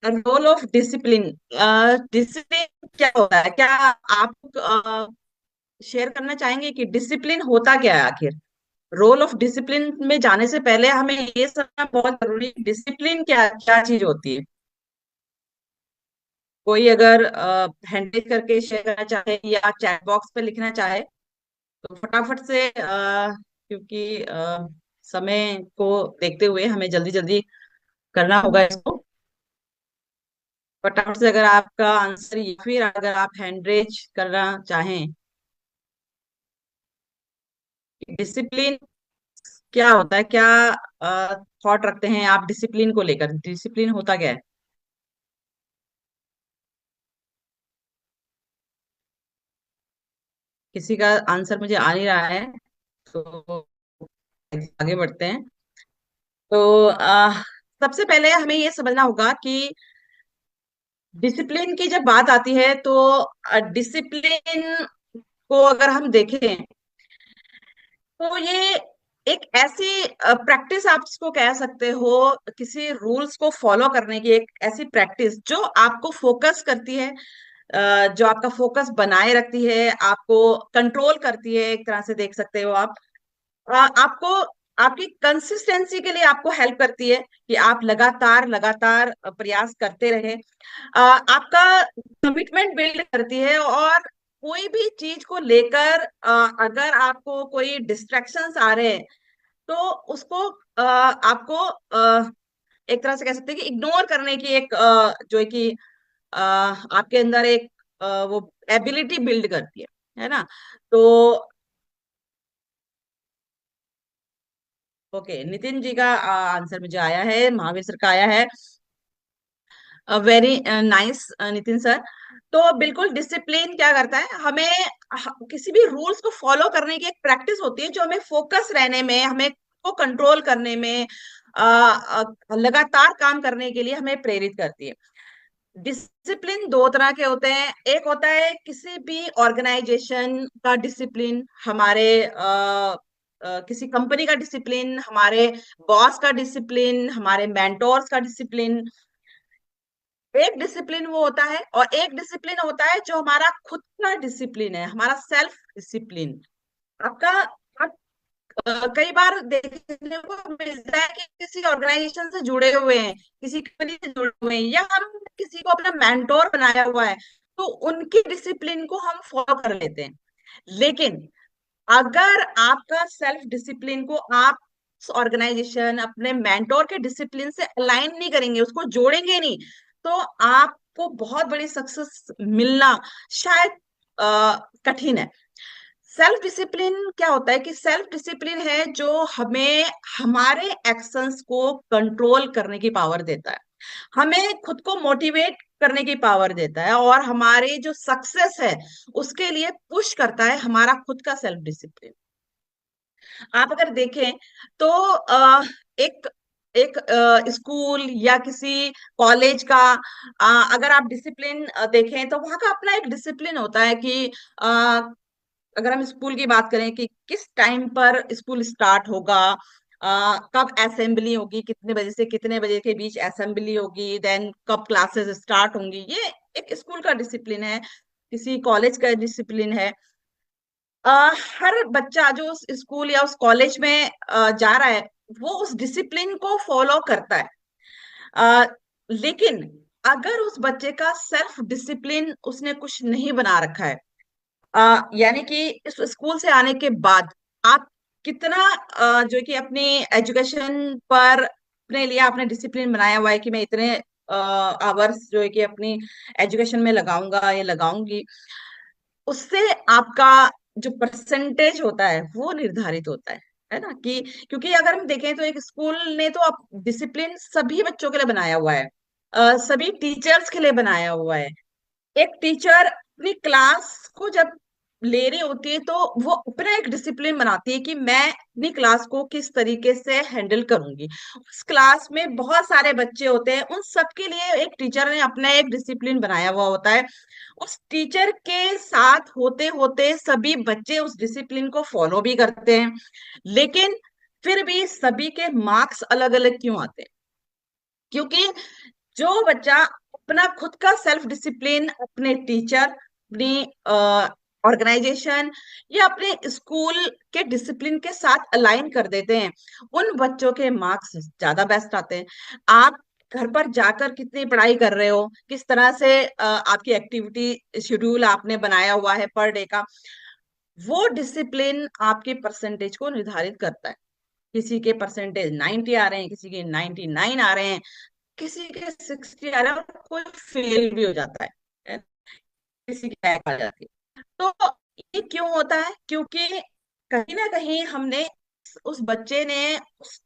Role of discipline. Discipline क्या होता है, क्या आप शेयर करना चाहेंगे कि डिसिप्लिन होता क्या है आखिर? रोल ऑफ डिसिप्लिन में जाने से पहले हमें ये समझना बहुत जरूरी है, डिसिप्लिन क्या क्या चीज होती है। कोई अगर हैंडल करके शेयर करना चाहे या चैट बॉक्स पे लिखना चाहे तो फटाफट से, क्योंकि समय को देखते हुए हमें जल्दी जल्दी करना होगा इसको। फटाफट से अगर आपका आंसर या फिर अगर आप हैंड रेज करना चाहें, डिसिप्लिन क्या होता है, क्या थॉट रखते हैं आप डिसिप्लिन को लेकर, डिसिप्लिन होता क्या है? किसी का आंसर मुझे आ नहीं रहा है, तो आगे बढ़ते हैं। तो सबसे पहले हमें ये समझना होगा कि डिसिप्लिन की जब बात आती है तो डिसिप्लिन को अगर हम देखें तो ये एक ऐसी प्रैक्टिस आप इसको कह सकते हो, किसी रूल्स को फॉलो करने की एक ऐसी प्रैक्टिस जो आपको फोकस करती है, जो आपका फोकस बनाए रखती है, आपको कंट्रोल करती है, एक तरह से देख सकते हो आप। आपको आपकी कंसिस्टेंसी के लिए आपको हेल्प करती है कि आप लगातार लगातार प्रयास करते रहे। आपका कमिटमेंट बिल्ड करती है, और कोई भी चीज को लेकर अगर आपको कोई डिस्ट्रैक्शंस आ रहे हैं तो उसको आपको एक तरह से कह सकते हैं कि इग्नोर करने की एक जो है कि आपके अंदर एक वो एबिलिटी बिल्ड करती है ना? तो ओके, नितिन जी का आंसर मुझे आया है, महावीर सर का आया है। Very nice Nitin sir. तो बिल्कुल डिसिप्लिन क्या करता है, हमें किसी भी रूल्स को फॉलो करने की एक प्रैक्टिस होती है जो हमें फोकस रहने में, हमें को कंट्रोल करने में, लगातार काम करने के लिए हमें प्रेरित करती है। डिसिप्लिन दो तरह के होते हैं, एक होता है किसी भी ऑर्गेनाइजेशन का डिसिप्लिन, हमारे किसी कंपनी का डिसिप्लिन, हमारे बॉस का डिसिप्लिन, हमारे मेंटोर्स का डिसिप्लिन। एक डिसिप्लिन वो होता है, और एक डिसिप्लिन होता है जो हमारा खुद का डिसिप्लिन है, हमारा सेल्फ डिसिप्लिन। आपका कई बार देखने को मिलता है कि किसी ऑर्गेनाइजेशन से जुड़े हुए हैं, किसी कंपनी से जुड़े हुए हैं, या हम किसी को अपना मेंटोर बनाया हुआ है, तो उनकी डिसिप्लिन को हम फॉलो कर लेते हैं। लेकिन अगर आपका सेल्फ डिसिप्लिन को आप ऑर्गेनाइजेशन अपने मेंटोर के डिसिप्लिन से अलाइन नहीं करेंगे, उसको जोड़ेंगे नहीं, तो आपको बहुत बड़ी सक्सेस मिलना शायद कठिन है। सेल्फ डिसिप्लिन क्या होता है कि सेल्फ डिसिप्लिन है जो हमें हमारे एक्शंस को कंट्रोल करने की पावर देता है, हमें खुद को मोटिवेट करने की पावर देता है, और हमारे जो सक्सेस है उसके लिए पुश करता है हमारा खुद का सेल्फ डिसिप्लिन। आप अगर देखें तो एक एक स्कूल या किसी कॉलेज का अगर आप डिसिप्लिन देखें तो वहां का अपना एक डिसिप्लिन होता है कि अगर हम स्कूल की बात करें कि किस टाइम पर स्कूल स्टार्ट होगा, कब असेंबली होगी, कितने बजे से कितने बजे के बीच असेंबली होगी, देन कब क्लासेस स्टार्ट होंगी, ये एक स्कूल का डिसिप्लिन है, किसी कॉलेज का डिसिप्लिन है। हर बच्चा जो उस स्कूल या उस कॉलेज में जा रहा है वो उस डिसिप्लिन को फॉलो करता है। अ, लेकिन अगर उस बच्चे का सेल्फ डिसिप्लिन उसने कुछ नहीं बना रखा है, यानी कि इस स्कूल से आने के बाद आप कितना जो है कि अपनी एजुकेशन पर अपने लिए आपने डिसिप्लिन बनाया हुआ है कि मैं इतने आवर्स जो है कि अपनी एजुकेशन में लगाऊंगा या लगाऊंगी, उससे आपका जो परसेंटेज होता है वो निर्धारित होता है ना? कि क्योंकि अगर हम देखें तो एक स्कूल ने तो आप डिसिप्लिन सभी बच्चों के लिए बनाया हुआ है, सभी टीचर्स के लिए बनाया हुआ है। एक टीचर अपनी क्लास को जब ले रही होती है तो वो अपना एक डिसिप्लिन बनाती है कि मैं अपनी क्लास को किस तरीके से हैंडल करूंगी। उस क्लास में बहुत सारे बच्चे होते हैं, उन सबके लिए एक टीचर ने अपना एक डिसिप्लिन बनाया हुआ होता है। उस टीचर के साथ होते होते सभी बच्चे उस डिसिप्लिन को फॉलो भी करते हैं, लेकिन फिर भी सभी के मार्क्स अलग अलग क्यों आते हैं? क्योंकि जो बच्चा अपना खुद का सेल्फ डिसिप्लिन अपने टीचर, अपनी ऑर्गेनाइजेशन या अपने स्कूल के डिसिप्लिन के साथ अलाइन कर देते हैं, उन बच्चों के मार्क्स ज्यादा बेस्ट आते हैं। आप घर पर जाकर कितनी पढ़ाई कर रहे हो, किस तरह से आपकी एक्टिविटी शेड्यूल आपने बनाया हुआ है पर डे का, वो डिसिप्लिन आपके परसेंटेज को निर्धारित करता है। किसी के परसेंटेज 90 आ रहे हैं, किसी के 99 आ रहे हैं, किसी के 60 आ रहे हैं, और कोई फेल भी हो जाता है, किसी की बैक आ जाती है। तो ये क्यों होता है? क्योंकि कहीं ना कहीं हमने उस बच्चे ने उस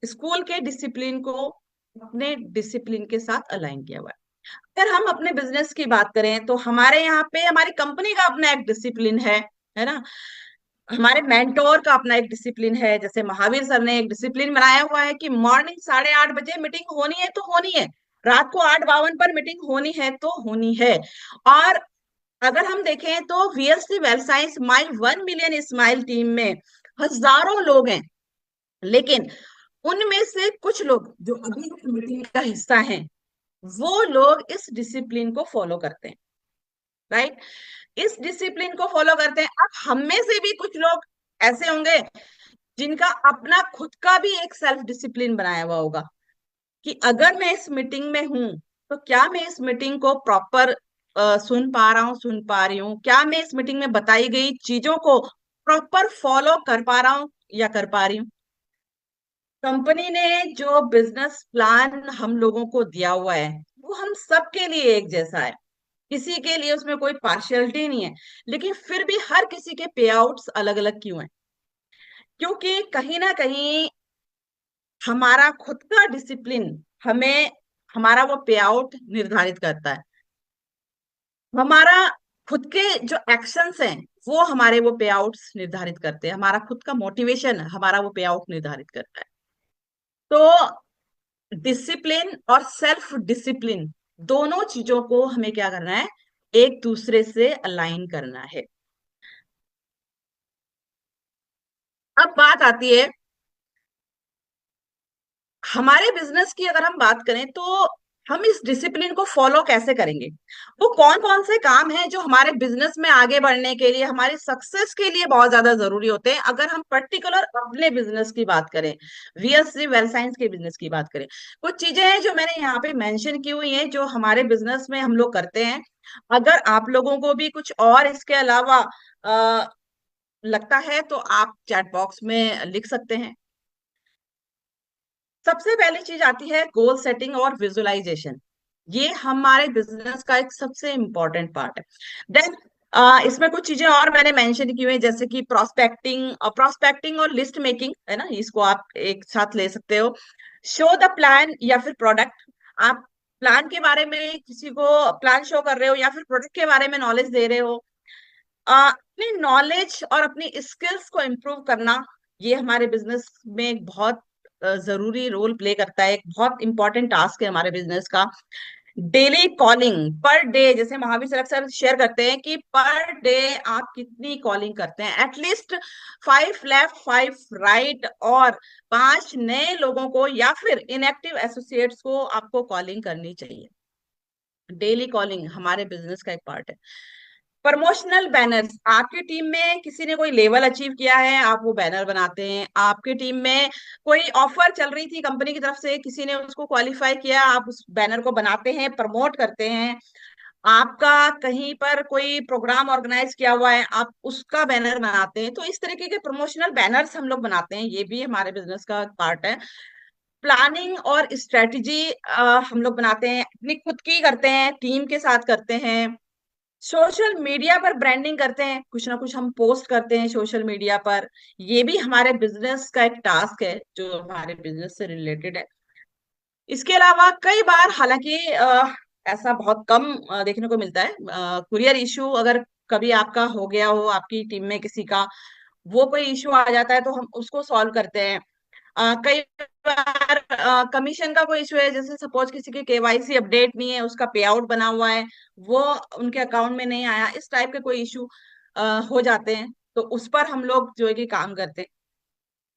स्कूल के डिसिप्लिन को अपने डिसिप्लिन के साथ अलाइन किया हुआ है। अगर हम अपने बिजनेस की बात करें तो हमारे यहाँ पे हमारी कंपनी का अपना एक डिसिप्लिन है ना। हमारे मेंटोर का अपना एक डिसिप्लिन है। जैसे महावीर सर ने एक डिसिप्लिन बनाया हुआ है कि मॉर्निंग 8:30 बजे मीटिंग होनी है तो होनी है, रात को 8:52 पर मीटिंग होनी है तो होनी है। और अगर हम देखें तो वीएससी वेल साइंस माई 1 मिलियन स्माइल टीम में हजारों लोग हैं, लेकिन उनमें से कुछ लोग जो अभी मीटिंग का हिस्सा हैं, वो लोग इस डिसिप्लिन को फॉलो करते हैं, राइट। इस डिसिप्लिन को फॉलो करते हैं। अब हम में से भी कुछ लोग ऐसे होंगे जिनका अपना खुद का भी एक सेल्फ डिसिप्लिन बनाया हुआ होगा कि अगर मैं इस मीटिंग में हूं तो क्या मैं इस मीटिंग को प्रॉपर सुन पा रहा हूँ, सुन पा रही हूँ, क्या मैं इस मीटिंग में बताई गई चीजों को प्रॉपर फॉलो कर पा रहा हूँ या कर पा रही हूँ। कंपनी ने जो बिजनेस प्लान हम लोगों को दिया हुआ है वो हम सबके लिए एक जैसा है, किसी के लिए उसमें कोई पार्शियलिटी नहीं है। लेकिन फिर भी हर किसी के पे आउट्स अलग अलग क्यों हैं? क्योंकि कहीं ना कहीं हमारा खुद का डिसिप्लिन हमें हमारा वो पे आउट निर्धारित करता है। हमारा खुद के जो एक्शंस हैं वो हमारे वो पे आउट्स निर्धारित करते हैं। हमारा खुद का मोटिवेशन हमारा वो पे आउट निर्धारित करता है। तो डिसिप्लिन और सेल्फ डिसिप्लिन दोनों चीजों को हमें क्या करना है, एक दूसरे से अलाइन करना है। अब बात आती है हमारे बिजनेस की। अगर हम बात करें तो हम इस डिसिप्लिन को फॉलो कैसे करेंगे? वो कौन कौन से काम हैं जो हमारे बिजनेस में आगे बढ़ने के लिए, हमारी सक्सेस के लिए बहुत ज्यादा जरूरी होते हैं? अगर हम पर्टिकुलर अपने बिजनेस की बात करें, वीएससी वेल साइंस के बिजनेस की बात करें, कुछ चीजें हैं जो मैंने यहाँ पे मेंशन की हुई हैं जो हमारे बिजनेस में हम लोग करते हैं। अगर आप लोगों को भी कुछ और इसके अलावा लगता है तो आप चैट बॉक्स में लिख सकते हैं। सबसे पहली चीज आती है गोल सेटिंग और विजुअलाइजेशन। ये हमारे बिजनेस का एक सबसे इंपॉर्टेंट पार्ट है। देन इसमें कुछ चीजें और मैंने मेंशन की हुई हैं, जैसे कि प्रोस्पेक्टिंग और लिस्ट मेकिंग, है ना, इसको आप एक साथ ले सकते हो। शो द प्लान या फिर प्रोडक्ट। आप प्लान के बारे में किसी को प्लान शो कर रहे हो या फिर प्रोडक्ट के बारे में नॉलेज दे रहे हो। अपनी नॉलेज और अपनी स्किल्स को इम्प्रूव करना, ये हमारे बिजनेस में एक बहुत जरूरी रोल प्ले करता है, एक बहुत इंपॉर्टेंट टास्क है हमारे बिजनेस का। डेली कॉलिंग पर डे, जैसे महावीर सर अक्सर शेयर करते हैं कि पर डे आप कितनी कॉलिंग करते हैं, एटलीस्ट 5 लेफ्ट 5 राइट, और 5 नए लोगों को या फिर इनएक्टिव एसोसिएट्स को आपको कॉलिंग करनी चाहिए। डेली कॉलिंग हमारे बिजनेस का एक पार्ट है। प्रमोशनल बैनर्स, आपकी टीम में किसी ने कोई लेवल अचीव किया है, आप वो बैनर बनाते हैं। आपकी टीम में कोई ऑफर चल रही थी कंपनी की तरफ से, किसी ने उसको क्वालिफाई किया, आप उस बैनर को बनाते हैं, प्रमोट करते हैं। आपका कहीं पर कोई प्रोग्राम ऑर्गेनाइज किया हुआ है, आप उसका बैनर बनाते हैं। तो इस तरीके के प्रमोशनल बैनर्स हम लोग बनाते हैं, ये भी हमारे बिजनेस का पार्ट है। प्लानिंग और स्ट्रेटजी हम लोग बनाते हैं, अपनी खुद की करते हैं, टीम के साथ करते हैं। सोशल मीडिया पर ब्रांडिंग करते हैं, कुछ ना कुछ हम पोस्ट करते हैं सोशल मीडिया पर। ये भी हमारे बिजनेस का एक टास्क है जो हमारे बिजनेस से रिलेटेड है। इसके अलावा कई बार, हालांकि ऐसा बहुत कम देखने को मिलता है, कुरियर इशू अगर कभी आपका हो गया हो, आपकी टीम में किसी का वो कोई इशू आ जाता है तो हम उसको सॉल्व करते हैं। कई बार कमीशन का कोई इशू है, जैसे सपोज किसी के केवाईसी अपडेट नहीं है, उसका पे आउट बना हुआ है, वो उनके अकाउंट में नहीं आया, इस टाइप के कोई इशू हो जाते हैं, तो उस पर हम लोग जो है कि काम करते हैं।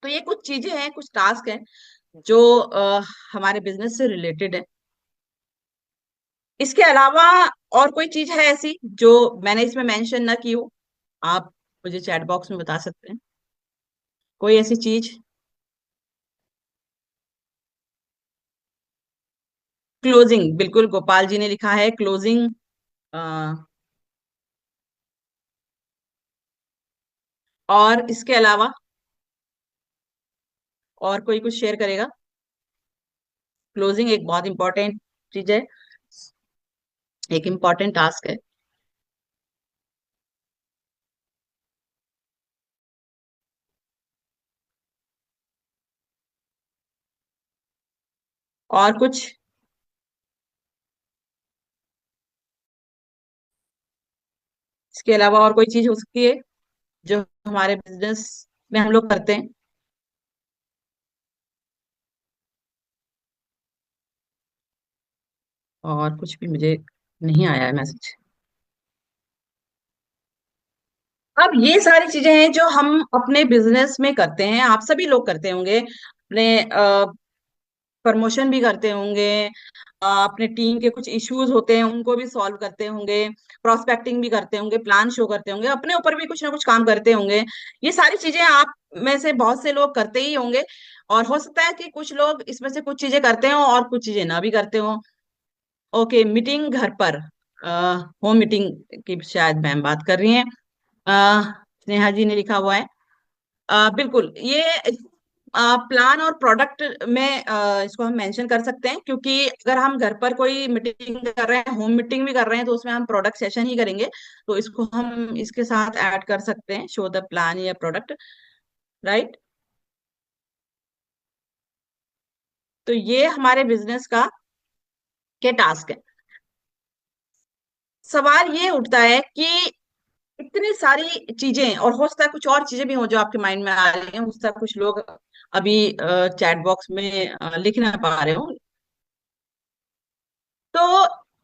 तो ये कुछ चीजें हैं, कुछ टास्क हैं जो हमारे बिजनेस से रिलेटेड है। इसके अलावा और कोई चीज है ऐसी जो मैंने इसमें मेंशन ना की हो? आप मुझे चैट बॉक्स में बता सकते हैं कोई ऐसी चीज। क्लोजिंग, बिल्कुल गोपाल जी ने लिखा है क्लोजिंग। और इसके अलावा और कोई कुछ शेयर करेगा? क्लोजिंग एक बहुत इंपॉर्टेंट चीज है, एक इंपॉर्टेंट टास्क है। और कुछ? इसके अलावा और कोई चीज हो सकती है जो हमारे बिजनेस में हम लोग करते हैं? और कुछ भी मुझे नहीं आया है मैसेज। अब ये सारी चीजें हैं जो हम अपने बिजनेस में करते हैं, आप सभी लोग करते होंगे। अपने प्रमोशन भी करते होंगे, अपने टीम के कुछ इश्यूज होते हैं उनको भी सॉल्व करते होंगे, प्रोस्पेक्टिंग भी करते होंगे, प्लान शो करते होंगे, अपने ऊपर भी कुछ ना कुछ काम करते होंगे। ये सारी चीजें आप में से बहुत से लोग करते ही होंगे। और हो सकता है कि कुछ लोग इसमें से कुछ चीजें करते हो और कुछ चीजें ना भी करते हो। ओके, मीटिंग घर पर, होम मीटिंग की शायद मैम बात कर रही हैं। स्नेहा जी ने लिखा हुआ है। बिल्कुल, ये प्लान और प्रोडक्ट में इसको हम मेंशन कर सकते हैं, क्योंकि अगर हम घर पर कोई मीटिंग कर रहे हैं, होम मीटिंग भी कर रहे हैं, तो उसमें हम प्रोडक्ट सेशन ही करेंगे। तो इसको हम इसके साथ ऐड कर सकते हैं, शो द प्लान या प्रोडक्ट। राइट। तो ये हमारे बिजनेस का के टास्क है। सवाल ये उठता है कि इतनी सारी चीजें, और हो सकता है कुछ और चीजें भी हो जो आपके माइंड में आ रही हैं, हो सकता है कुछ लोग अभी चैट बॉक्स में लिख ना पा रहे हो। तो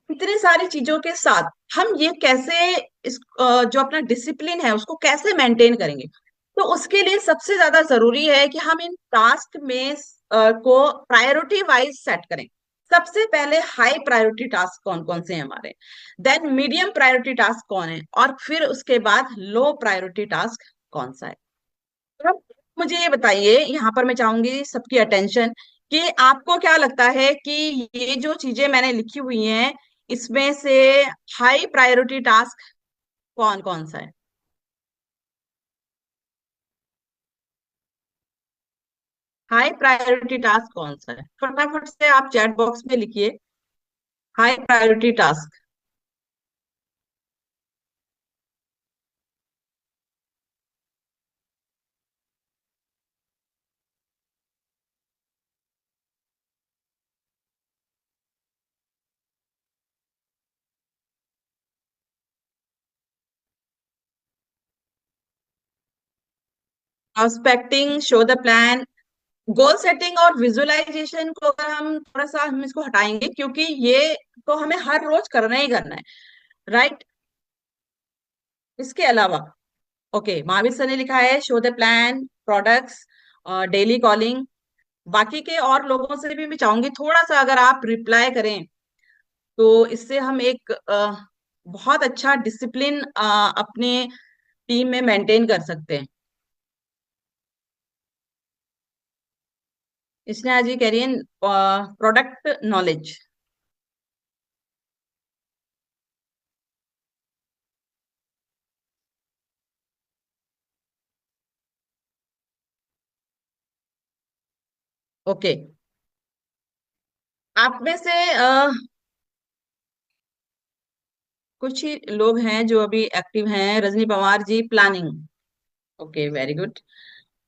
इतनी सारी चीजों के साथ हम ये कैसे इस जो अपना डिसिप्लिन है उसको कैसे मेंटेन करेंगे? तो उसके लिए सबसे ज्यादा जरूरी है कि हम इन टास्क में को प्रायोरिटी वाइज सेट करें। सबसे पहले हाई प्रायोरिटी टास्क कौन कौन से हैं हमारे, देन मीडियम प्रायोरिटी टास्क कौन है, और फिर उसके बाद लो प्रायोरिटी टास्क कौन सा है। अब मुझे ये बताइए, यहाँ पर मैं चाहूंगी सबकी अटेंशन, कि आपको क्या लगता है कि ये जो चीजें मैंने लिखी हुई हैं इसमें से हाई प्रायोरिटी टास्क कौन कौन सा है? हाई प्रायोरिटी टास्क कौन सा है? फटाफट से आप चैट बॉक्स में लिखिए, high priority task. Prospecting, show the plan, goal setting और विजुअलाइजेशन को अगर हम थोड़ा सा हम इसको हटाएंगे, क्योंकि ये तो हमें हर रोज करना ही करना है। राइट। इसके अलावा ओके, महावीर सर ने लिखा है show the plan, products, daily calling. बाकी के और लोगों से भी मैं चाहूंगी थोड़ा सा अगर आप रिप्लाई करें, तो इससे हम एक बहुत अच्छा डिसिप्लिन अपने टीम में मेंटेन कर सकते हैं। इसने आज ये कह रही है प्रोडक्ट नॉलेज। ओके, आप में से कुछ ही लोग हैं जो अभी एक्टिव हैं। Rajni Pawar ji, planning. Okay, very good.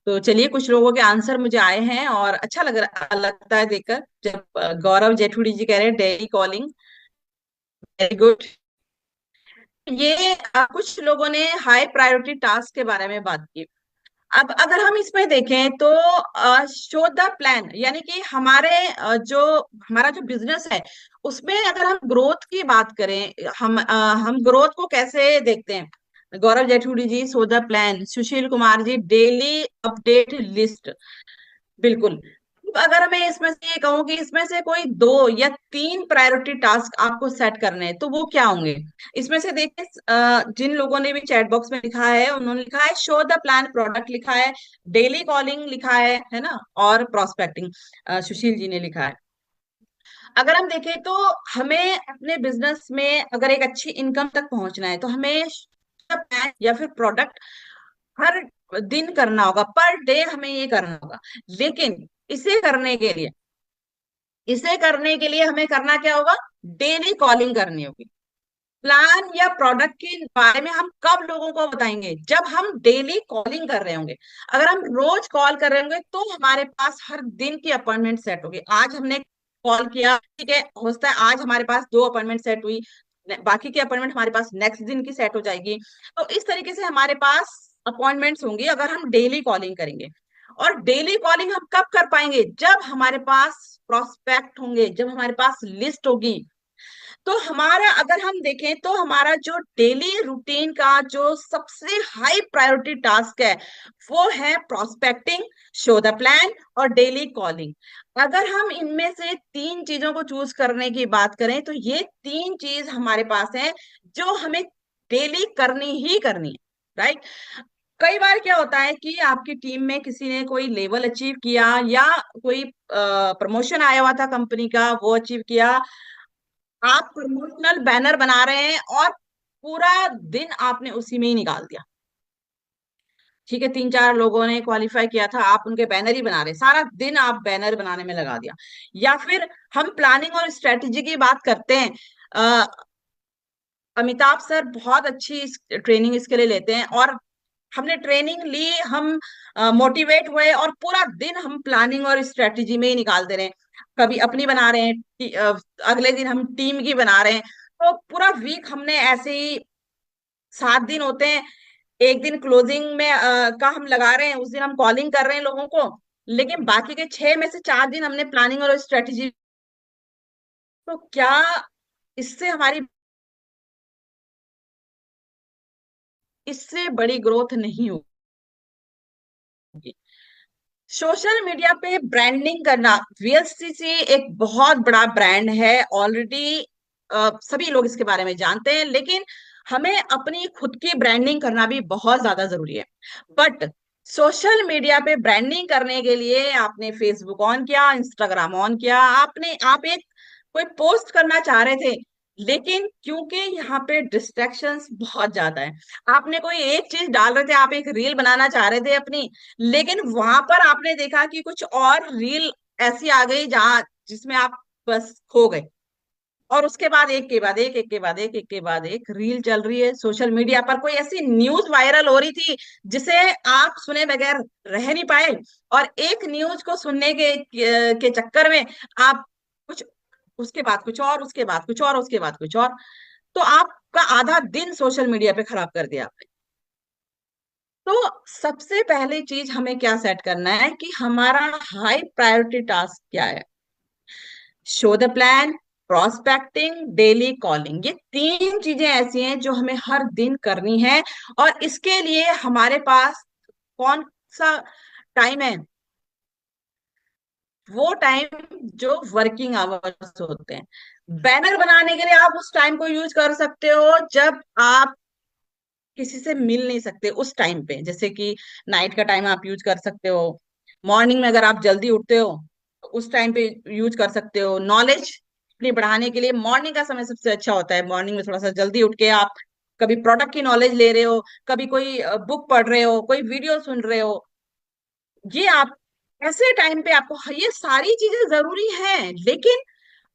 तो चलिए, कुछ लोगों के आंसर मुझे आए हैं और अच्छा लगता है देखकर, जब गौरव जेठुड़ी जी कह रहे हैं डेली कॉलिंग। Very good. ये कुछ लोगों ने हाई प्रायोरिटी टास्क के बारे में बात की। अब अगर हम इसमें देखें तो शो द प्लान, यानी कि हमारा जो बिजनेस है उसमें अगर हम ग्रोथ की बात करें, हम ग्रोथ को कैसे देखते हैं? Gaurav Jethudi ji, show the plan. Sushil Kumar ji, daily update list. बिल्कुल। अगर मैं इसमें से ये कहूँ कि इसमें से कोई दो या तीन प्रायोरिटी टास्क आपको सेट करने हैं, तो वो क्या होंगे? इसमें से देखिए, जिन लोगों ने भी चैट बॉक्स में लिखा है, उन्होंने लिखा है शो द प्लान प्रोडक्ट लिखा है, डेली कॉलिंग लिखा है ना, और प्रोस्पेक्टिंग सुशील जी ने लिखा है। अगर हम देखें तो हमें अपने बिजनेस में अगर एक अच्छी इनकम तक पहुंचना है, तो हमें प्लान या फिर प्रोडक्ट हर दिन करना होगा, पर डे हमें ये करना होगा। लेकिन इसे करने के लिए इसे करने के लिए हमें करना क्या होगा? डेली कॉलिंग करनी होगी। प्लान या प्रोडक्ट के बारे में हम कब लोगों को बताएंगे? जब हम डेली कॉलिंग कर रहे होंगे। अगर हम रोज कॉल कर रहे होंगे तो हमारे पास हर दिन की अपॉइंटमेंट सेट होगी। आज हमने कॉल किया, ठीक है, हो सकता है आज हमारे पास दो अपॉइंटमेंट सेट हुई, बाकी की अपॉइंटमेंट हमारे पास नेक्स्ट दिन की सेट हो जाएगी। तो इस तरीके से हमारे पास अपॉइंटमेंट्स होंगी अगर हम डेली कॉलिंग करेंगे। और डेली कॉलिंग हम कब कर पाएंगे? जब हमारे पास प्रोस्पेक्ट होंगे, जब हमारे पास लिस्ट होगी। तो हमारा अगर हम देखें तो हमारा जो डेली रूटीन का जो सबसे हाई प्रायोरिटी टास्क है, वो है प्रोस्पेक्टिंग, शो द प्लान और डेली कॉलिंग। अगर हम इनमें से तीन चीजों को चूज करने की बात करें, तो ये तीन चीज हमारे पास है जो हमें डेली करनी ही करनी है, राइट? कई बार क्या होता है कि आपकी टीम में किसी ने कोई लेवल अचीव किया, या कोई प्रमोशन आया हुआ था कंपनी का, वो अचीव किया। आप प्रमोशनल बैनर बना रहे हैं और पूरा दिन आपने उसी में ही निकाल दिया। ठीक है, तीन चार लोगों ने क्वालिफाई किया था, आप उनके बैनर ही बना रहे, सारा दिन आप बैनर बनाने में लगा दिया। या फिर हम प्लानिंग और स्ट्रेटजी की बात करते हैं। अ, अमिताभ सर बहुत अच्छी ट्रेनिंग इसके लिए लेते हैं, और हमने ट्रेनिंग ली, हम मोटिवेट हुए, और पूरा दिन हम प्लानिंग और स्ट्रेटजी में ही निकाल दे रहे हैं। कभी अपनी बना रहे हैं, अगले दिन हम टीम की बना रहे हैं। तो पूरा वीक हमने ऐसे ही, 7 दिन होते हैं, एक दिन क्लोजिंग में का हम लगा रहे हैं, उस दिन हम कॉलिंग कर रहे हैं लोगों को। लेकिन बाकी के 6 में से 4 दिन हमने प्लानिंग और स्ट्रेटजी। तो क्या इससे हमारी, इससे बड़ी ग्रोथ नहीं होगी? सोशल मीडिया पे ब्रांडिंग करना, वीएलसीसी एक बहुत बड़ा ब्रांड है ऑलरेडी, सभी लोग इसके बारे में जानते हैं। लेकिन हमें अपनी खुद की ब्रांडिंग करना भी बहुत ज्यादा जरूरी है। बट सोशल मीडिया पे ब्रांडिंग करने के लिए आपने फेसबुक ऑन किया, इंस्टाग्राम ऑन किया, आप एक कोई पोस्ट करना चाह रहे थे, लेकिन क्योंकि यहाँ पे डिस्ट्रैक्शंस बहुत ज्यादा है, आपने कोई एक चीज डाल रहे थे, आप एक रील बनाना चाह रहे थे अपनी, लेकिन वहां पर आपने देखा कि कुछ और रील ऐसी आ गई जहां जिसमें आप बस खो गए। और उसके बाद एक के बाद एक, एक के बाद एक के बाद एक रील चल रही है सोशल मीडिया पर, कोई ऐसी न्यूज वायरल हो रही थी जिसे आप सुने बगैर रह नहीं पाए। और एक न्यूज को सुनने के चक्कर में आप कुछ, उसके बाद कुछ और, उसके बाद कुछ और, उसके बाद कुछ और, तो आपका आधा दिन सोशल मीडिया पे खराब कर दिया आपने। तो सबसे पहली चीज हमें क्या सेट करना है कि हमारा हाई प्रायोरिटी टास्क क्या है? Show the plan, prospecting, daily calling, ये तीन चीजें ऐसी हैं जो हमें हर दिन करनी है। और इसके लिए हमारे पास कौन सा टाइम है? वो टाइम जो वर्किंग आवर्स होते हैं। बैनर बनाने के लिए आप उस टाइम को यूज कर सकते हो जब आप किसी से मिल नहीं सकते, उस टाइम पे, जैसे कि नाइट का टाइम आप यूज कर सकते हो। मॉर्निंग में अगर आप जल्दी उठते हो तो उस टाइम पे यूज कर सकते हो। नॉलेज अपनी बढ़ाने के लिए मॉर्निंग का समय सबसे अच्छा होता है। मॉर्निंग में थोड़ा सा जल्दी उठ के आप कभी प्रोडक्ट की नॉलेज ले रहे हो, कभी कोई बुक पढ़ रहे हो, कोई वीडियो सुन रहे हो, ये आप ऐसे टाइम पे आपको, ये सारी चीजें जरूरी हैं, लेकिन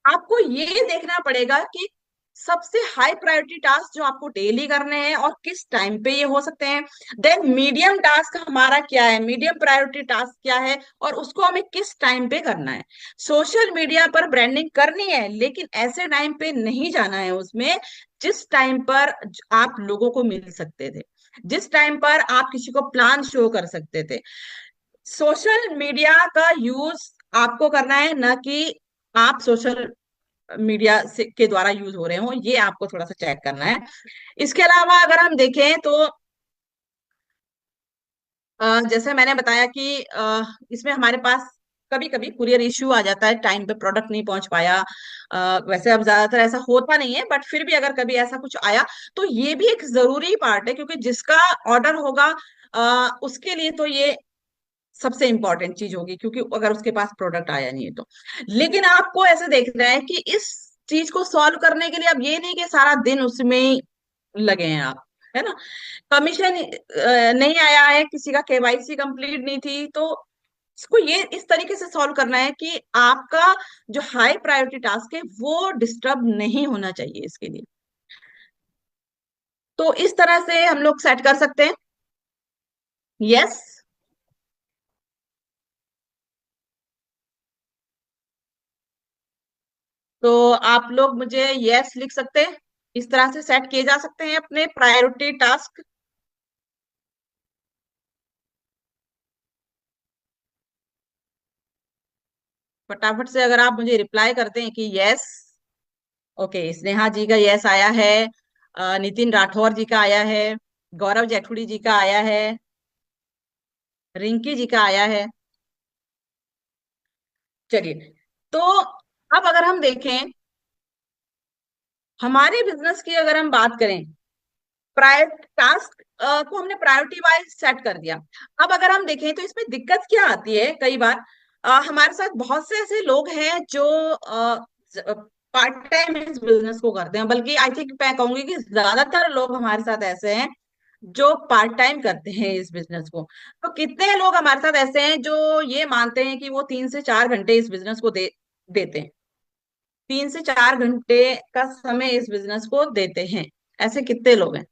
आपको ये देखना पड़ेगा कि सबसे हाई प्रायोरिटी टास्क जो आपको डेली करने हैं और किस टाइम पे ये हो सकते हैं। देन मीडियम टास्क हमारा क्या है, मीडियम प्रायोरिटी टास्क क्या है, और उसको हमें किस टाइम पे करना है। सोशल मीडिया पर ब्रांडिंग करनी है, लेकिन ऐसे टाइम पे नहीं जाना है उसमें जिस टाइम पर आप लोगों को मिल सकते थे, जिस टाइम पर आप किसी को प्लान शो कर सकते थे। सोशल मीडिया का यूज आपको करना है, ना कि आप सोशल मीडिया से के द्वारा यूज हो रहे हो, ये आपको थोड़ा सा चेक करना है। इसके अलावा अगर हम देखें तो जैसे मैंने बताया कि इसमें हमारे पास कभी कभी कुरियर इश्यू आ जाता है, टाइम पे प्रोडक्ट नहीं पहुंच पाया। वैसे अब ज्यादातर ऐसा होता नहीं है, बट फिर भी अगर कभी ऐसा कुछ आया तो ये भी एक जरूरी पार्ट है, क्योंकि जिसका ऑर्डर होगा उसके लिए तो ये सबसे इंपॉर्टेंट चीज होगी, क्योंकि अगर उसके पास प्रोडक्ट आया नहीं है तो। लेकिन आपको ऐसे देखना है कि इस चीज को सॉल्व करने के लिए अब ये नहीं कि सारा दिन उसमें ही लगे हैं आप, है ना। कमीशन नहीं आया है, किसी का केवाईसी कंप्लीट नहीं थी, तो इसको ये इस तरीके से सॉल्व करना है कि आपका जो हाई प्रायोरिटी टास्क है वो डिस्टर्ब नहीं होना चाहिए इसके लिए। तो इस तरह से हम लोग सेट कर सकते हैं। यस। तो आप लोग मुझे यस लिख सकते हैं। इस तरह से सेट किए जा सकते हैं अपने प्रायोरिटी टास्क। फटाफट से अगर आप मुझे रिप्लाई करते हैं कि यस। ओके, स्नेहा जी का यस आया है। नितिन राठौर जी का आया है। गौरव जेठुड़ी जी का आया है। रिंकी जी का आया है। चलिए, तो अब अगर हम देखें हमारे बिजनेस की, अगर हम बात करें, प्रायर टास्क को हमने प्रायोरिटी वाइज सेट कर दिया। अब अगर हम देखें तो इसमें दिक्कत क्या आती है, कई बार हमारे साथ बहुत से ऐसे लोग हैं जो पार्ट टाइम इस बिजनेस को करते हैं, बल्कि आई थिंक मैं कहूंगी कि ज्यादातर लोग हमारे साथ ऐसे हैं जो पार्ट टाइम करते हैं इस बिजनेस को। तो कितने लोग हमारे साथ ऐसे हैं जो ये मानते हैं कि वो 3 से 4 घंटे इस बिजनेस को देते हैं, 3 से 4 घंटे का समय इस बिजनेस को देते हैं। ऐसे कितने लोग हैं?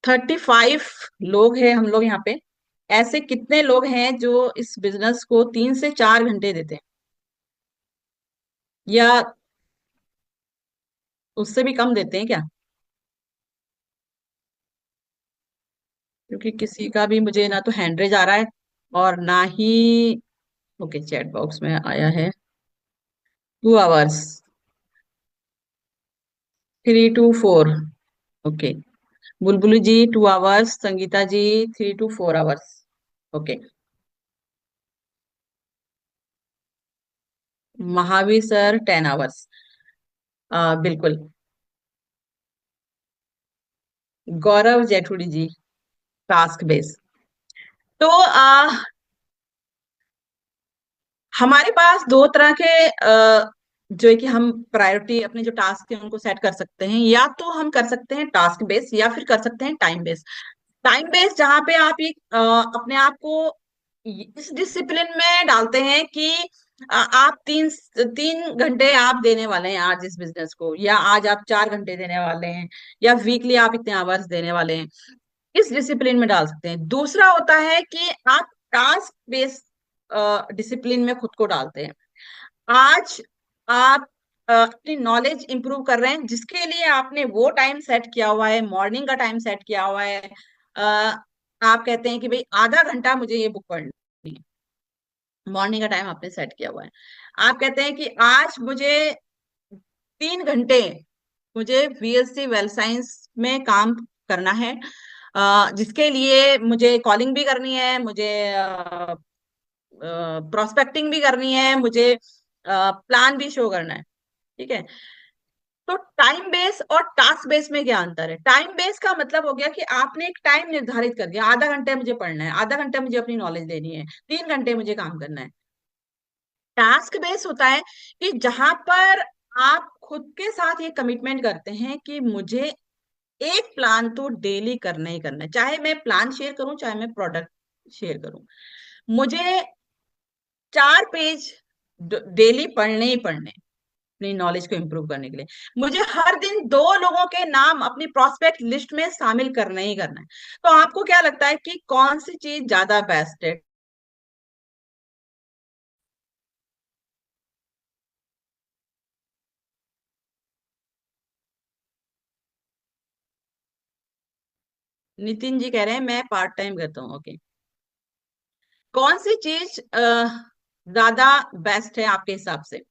35 लोग हैं हम लोग यहाँ पे। ऐसे कितने लोग हैं जो इस बिजनेस को 3 से 4 घंटे देते हैं, या उससे भी कम देते हैं क्या? क्योंकि किसी का भी मुझे ना तो हैंड रेज आ रहा है और ना ही, ओके, चैट बॉक्स में आया है 2 hours, 3 to 4। Okay, Bulbul ji 2 hours, Sangeeta ji 3 to 4 hours. Okay, Mahavir sir 10 hours. बिल्कुल। Gaurav Jethudi ji task base. तो हमारे पास दो तरह के जो है कि हम प्रायोरिटी अपने जो टास्क है उनको सेट कर सकते हैं, या तो हम कर सकते हैं टास्क बेस या फिर कर सकते हैं टाइम बेस। टाइम बेस जहां पे आप एक अपने आप को इस डिसिप्लिन में डालते हैं कि आप 3 3 घंटे आप देने वाले हैं आज इस बिजनेस को, या आज आप 4 घंटे देने वाले हैं, या वीकली आप इतने आवर्स देने वाले हैं। इस डिसिप्लिन में डाल सकते हैं। दूसरा होता है कि आप टास्क बेस्ड डिसिप्लिन में खुद को डालते हैं। आज आप अपनी नॉलेज इंप्रूव कर रहे हैं, जिसके लिए आपने वो टाइम सेट किया हुआ है, मॉर्निंग का टाइम सेट किया हुआ है। अ, आप कहते हैं कि भाई आधा घंटा मुझे ये बुक पढ़नी है, मॉर्निंग का टाइम आपने सेट किया हुआ है। आप कहते हैं कि आज मुझे 3 घंटे मुझे VSC वेल साइंस में काम करना है, जिसके लिए मुझे कॉलिंग भी करनी है, मुझे प्रोस्पेक्टिंग भी करनी है, मुझे प्लान भी शो करना है। ठीक है। तो टाइम बेस और टास्क बेस में क्या अंतर है? टाइम बेस का मतलब हो गया कि आपने एक टाइम निर्धारित कर दिया, आधा घंटे मुझे पढ़ना है, आधा घंटे मुझे अपनी नॉलेज देनी है, 3 घंटे मुझे काम करना है। टास्क बेस होता है कि जहां पर आप खुद के साथ ये कमिटमेंट करते हैं कि मुझे एक प्लान तो डेली करना ही करना है, चाहे मैं प्लान शेयर करूं चाहे मैं प्रोडक्ट शेयर करूं। मुझे 4 पेज डेली पढ़ने ही पढ़ने, अपनी नॉलेज को इंप्रूव करने के लिए। मुझे हर दिन 2 लोगों के नाम अपनी प्रोस्पेक्ट लिस्ट में शामिल करना ही करना है। तो आपको क्या लगता है कि कौन सी चीज ज्यादा बेस्ट है? नितिन जी कह रहे हैं मैं पार्ट टाइम करता हूँ। ओके, कौन सी चीज ज्यादा बेस्ट है आपके हिसाब से?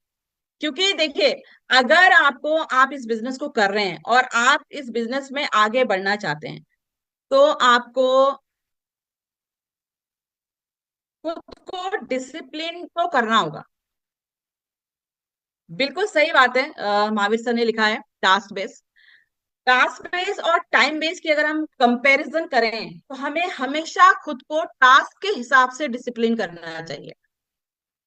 क्योंकि देखिए, अगर आप इस बिजनेस को कर रहे हैं और आप इस बिजनेस में आगे बढ़ना चाहते हैं, तो आपको खुद को डिसिप्लिन तो करना होगा। बिल्कुल सही बात है, महावीर सर ने लिखा है टास्क बेस और टाइम बेस की अगर हम कंपैरिजन करें तो हमें हमेशा खुद को टास्क के हिसाब से डिसिप्लिन करना चाहिए।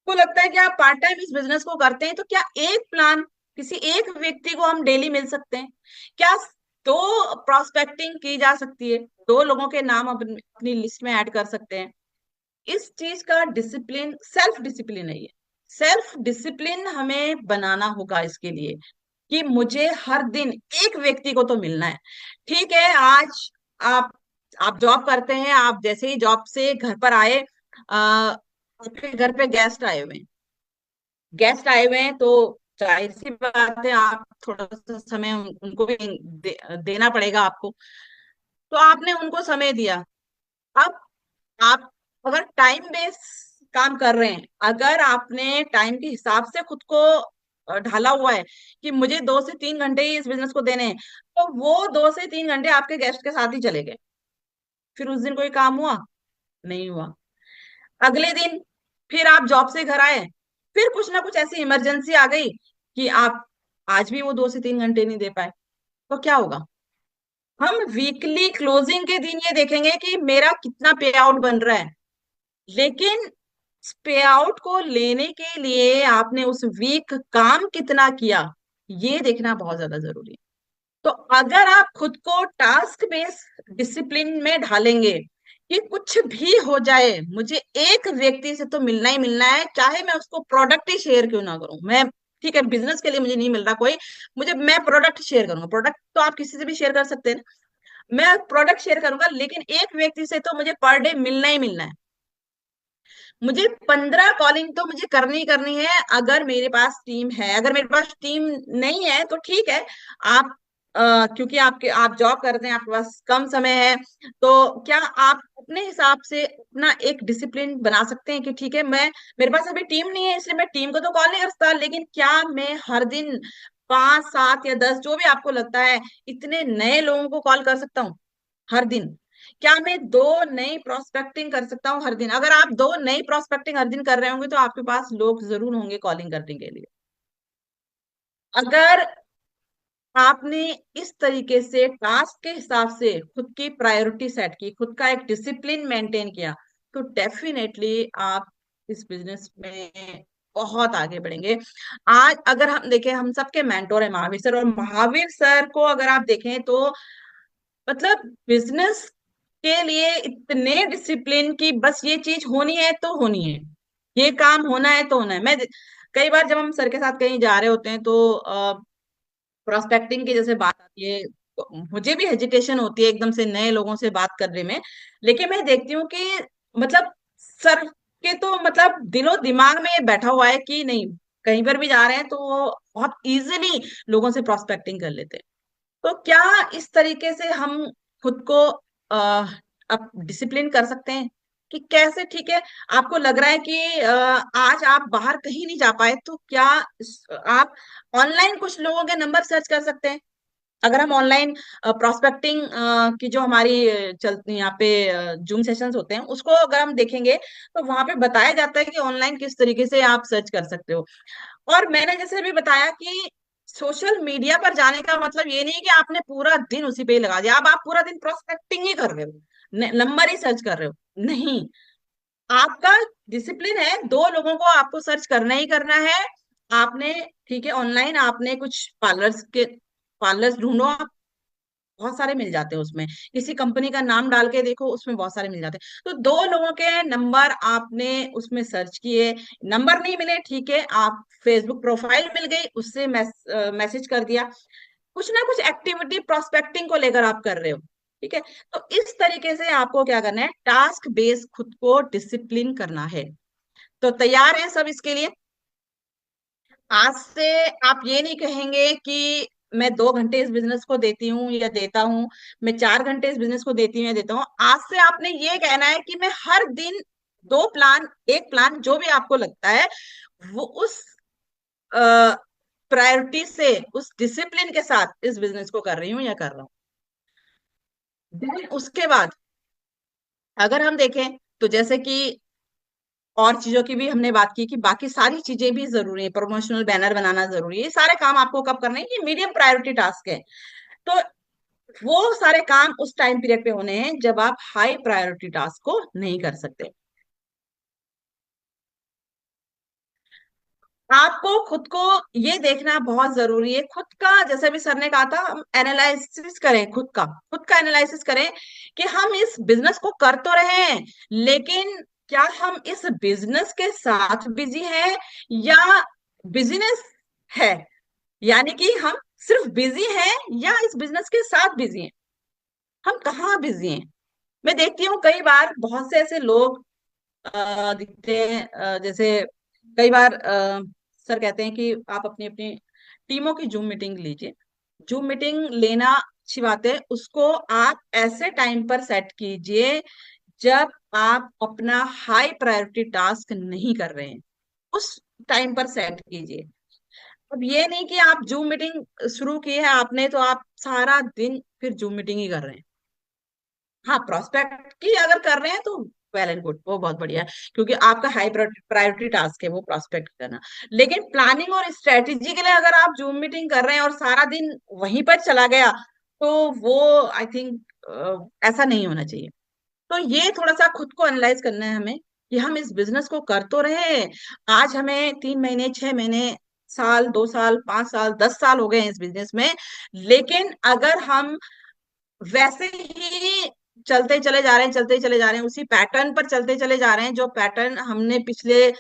को लगता है कि आप पार्ट टाइम इस बिजनेस को करते हैं, तो क्या एक प्लान किसी एक व्यक्ति को हम डेली मिल सकते हैं? क्या दो प्रोस्पेक्टिंग की जा सकती है, दो लोगों के नाम अपनी लिस्ट में ऐड कर सकते हैं? इस चीज का डिसिप्लिन सेल्फ डिसिप्लिन है ये। सेल्फ डिसिप्लिन हमें बनाना होगा इसके लिए कि मुझे हर दिन एक व्यक्ति को तो मिलना है। ठीक है, आज आप आप जॉब करते हैं, आप जैसे ही जॉब से घर पर आए, आपके घर पे गेस्ट आए हुए हैं तो जाहिर सी बात है, आप थोड़ा सा समय उनको भी देना पड़ेगा आपको। तो आपने उनको समय दिया। अब आप अगर टाइम बेस काम कर रहे हैं, अगर आपने टाइम के हिसाब से खुद को ढाला हुआ है कि मुझे 2 से 3 घंटे ही इस बिजनेस को देने हैं, तो वो 2 से 3 घंटे आपके गेस्ट के साथ ही चले गए। फिर उस दिन कोई काम हुआ? नहीं हुआ। अगले दिन फिर आप जॉब से घर आए, फिर कुछ ना कुछ ऐसी इमरजेंसी आ गई कि आप आज भी वो 2 से 3 घंटे नहीं दे पाए, तो क्या होगा? हम वीकली क्लोजिंग के दिन ये देखेंगे कि मेरा कितना पे आउट बन रहा है, लेकिन पे आउट को लेने के लिए आपने उस वीक काम कितना किया, ये देखना बहुत ज्यादा जरूरी है। तो अगर आप खुद को टास्क बेस डिसिप्लिन में ढालेंगे कि कुछ भी हो जाए, मुझे एक व्यक्ति से तो मिलना ही मिलना है, चाहे मैं उसको प्रोडक्ट ही शेयर क्यों ना करूं। मैं ठीक है, बिजनेस के लिए मुझे नहीं मिल रहा कोई, मैं प्रोडक्ट शेयर करूंगा। प्रोडक्ट तो आप किसी से भी शेयर कर सकते हैं ना। मैं प्रोडक्ट शेयर करूंगा, लेकिन एक व्यक्ति से तो मुझे पर डे मिलना ही मिलना है। मुझे 15 कॉलिंग तो मुझे करनी ही करनी है, अगर मेरे पास टीम है। अगर मेरे पास टीम नहीं है तो ठीक है, आप क्योंकि आप जॉब करते हैं, आपके पास कम समय है, तो क्या आप अपने हिसाब से अपना एक डिसिप्लिन बना सकते हैं कि ठीक है, मैं मेरे पास अभी टीम नहीं है इसलिए मैं टीम को तो कॉल नहीं कर सकता, लेकिन क्या मैं हर दिन 5 7 या 10, जो भी आपको लगता है, इतने नए लोगों को कॉल कर सकता हूँ हर दिन? क्या मैं 2 नई प्रोस्पेक्टिंग कर सकता हूँ हर दिन? अगर आप 2 नई प्रोस्पेक्टिंग हर दिन कर रहे होंगे तो आपके पास लोग जरूर होंगे कॉलिंग करने के लिए। अगर आपने इस तरीके से टास्क के हिसाब से खुद की प्रायोरिटी सेट की, खुद का एक डिसिप्लिन मेंटेन किया, तो डेफिनेटली आप इस बिजनेस में बहुत आगे बढ़ेंगे। आज अगर हम देखें, हम सबके मेंटोर है महावीर सर, और महावीर सर को अगर आप देखें तो मतलब बिजनेस के लिए इतने डिसिप्लिन की बस ये चीज होनी है तो होनी है, ये काम होना है तो होना है। कई बार जब हम सर के साथ कहीं जा रहे होते हैं तो प्रोस्पेक्टिंग की जैसे बात आती है, तो मुझे भी हेजिटेशन होती है एकदम से नए लोगों से बात करने में। लेकिन मैं देखती हूँ कि मतलब सर के तो मतलब दिलो दिमाग में ये बैठा हुआ है कि नहीं, कहीं पर भी जा रहे हैं तो वो बहुत इजीली लोगों से प्रोस्पेक्टिंग कर लेते हैं। तो क्या इस तरीके से हम खुद को आ, अब डिसिप्लिन कर सकते हैं कि कैसे? ठीक है, आपको लग रहा है कि आज आप बाहर कहीं नहीं जा पाए, तो क्या आप ऑनलाइन कुछ लोगों के नंबर सर्च कर सकते हैं? अगर हम ऑनलाइन प्रोस्पेक्टिंग की जो हमारी चलती यहाँ पे जूम सेशंस होते हैं, उसको अगर हम देखेंगे तो वहां पे बताया जाता है कि ऑनलाइन किस तरीके से आप सर्च कर सकते हो। और मैंने जैसे भी बताया कि सोशल मीडिया पर जाने का मतलब ये नहीं है कि आपने पूरा दिन उसी पे ही लगा दिया, अब आप पूरा दिन प्रोस्पेक्टिंग ही कर रहे हो, नंबर ही सर्च कर रहे हो। नहीं, आपका डिसिप्लिन है, 2 लोगों को आपको सर्च करना ही करना है। आपने ठीक है, ऑनलाइन आपने कुछ पार्लर्स ढूंढो आप, बहुत सारे मिल जाते हैं उसमें। किसी कंपनी का नाम डाल के देखो, उसमें बहुत सारे मिल जाते हैं। तो 2 लोगों के नंबर आपने उसमें सर्च किए, नंबर नहीं मिले, ठीक है, आप फेसबुक प्रोफाइल मिल गई, उससे मैसेज कर दिया। कुछ ना कुछ एक्टिविटी प्रोस्पेक्टिंग को लेकर आप कर रहे हो। ठीक है, तो इस तरीके से आपको क्या करना है, टास्क बेस्ड खुद को डिसिप्लिन करना है। तो तैयार है सब इसके लिए? आज से आप ये नहीं कहेंगे कि मैं 2 घंटे इस बिजनेस को देती हूँ या देता हूँ, मैं 4 घंटे इस बिजनेस को देती हूँ या देता हूँ। आज से आपने ये कहना है कि मैं हर दिन 2 प्लान, एक प्लान जो भी आपको लगता है वो प्रायोरिटी से, उस डिसिप्लिन के साथ इस बिजनेस को कर रही हूँ या कर रहा हूँ। देन उसके बाद अगर हम देखें तो जैसे कि और चीजों की भी हमने बात की कि बाकी सारी चीजें भी जरूरी है, प्रमोशनल बैनर बनाना जरूरी है, ये सारे काम आपको कब करने हैं, ये मीडियम प्रायोरिटी टास्क है। तो वो सारे काम उस टाइम पीरियड पे होने हैं जब आप हाई प्रायोरिटी टास्क को नहीं कर सकते। आपको खुद को ये देखना बहुत जरूरी है, खुद का, जैसे भी सर ने कहा था, हम एनालिसिस करें, खुद का एनालिसिस करें कि हम इस बिजनेस को कर तो रहे हैं, लेकिन क्या हम इस बिजनेस के साथ बिजी हैं या बिजनेस है, यानी कि हम सिर्फ बिजी हैं या इस बिजनेस के साथ बिजी हैं, हम कहाँ बिजी हैं। मैं देखती हूँ कई बार बहुत से ऐसे लोग दिखते हैं, जैसे कई बार सर कहते हैं कि आप अपनी अपनी टीमों की जूम मीटिंग लीजिए। जूम मीटिंग लेना अच्छी बात है, उसको आप ऐसे टाइम पर सेट कीजिए जब आप अपना हाई प्रायोरिटी टास्क नहीं कर रहे हैं, उस टाइम पर सेट कीजिए। अब ये नहीं कि आप जूम मीटिंग शुरू की है आपने तो आप सारा दिन फिर जूम मीटिंग ही कर रहे हैं। हाँ, प्रोस्पेक्ट की अगर कर रहे हैं तो वेल एंड गुड, वो बहुत बढ़िया है, क्योंकि आपका हाई प्रायोरिटी टास्क है वो प्रोस्पेक्ट करना। लेकिन प्लानिंग और स्ट्रेटेजी के लिए अगर आप जूम मीटिंग कर रहे हैं और सारा दिन वहीं पर चला गया, तो वो आई थिंक ऐसा नहीं होना चाहिए। तो ये थोड़ा सा खुद को एनालाइज करना है हमें कि हम इस बिजनेस को कर तो रहे हैं। आज हमें 3 महीने, 6 महीने, साल, 2 साल, 5 साल, 10 साल हो गए हैं इस बिजनेस में, लेकिन अगर हम वैसे ही चलते चले जा रहे हैं, चलते चले जा रहे हैं, उसी पैटर्न पर चलते चले जा रहे हैं जो पैटर्न हमने पिछले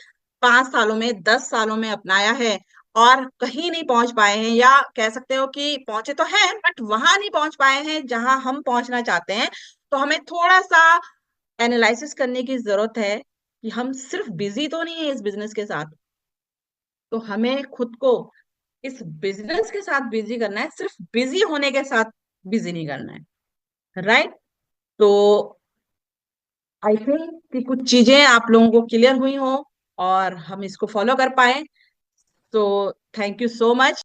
5 सालों में, 10 सालों में अपनाया है, और कहीं नहीं पहुंच पाए हैं, या कह सकते हो कि पहुंचे तो हैं बट वहां नहीं पहुंच पाए हैं जहां हम पहुंचना चाहते हैं। तो हमें थोड़ा सा एनालिसिस करने की जरूरत है कि हम सिर्फ बिजी तो नहीं है इस बिजनेस के साथ, तो हमें खुद को इस बिजनेस के साथ बिजी करना है, सिर्फ बिजी होने के साथ बिजी नहीं करना है। राइट। तो आई थिंक कि कुछ चीजें आप लोगों को क्लियर हुई हो और हम इसको फॉलो कर पाए। तो थैंक यू सो मच।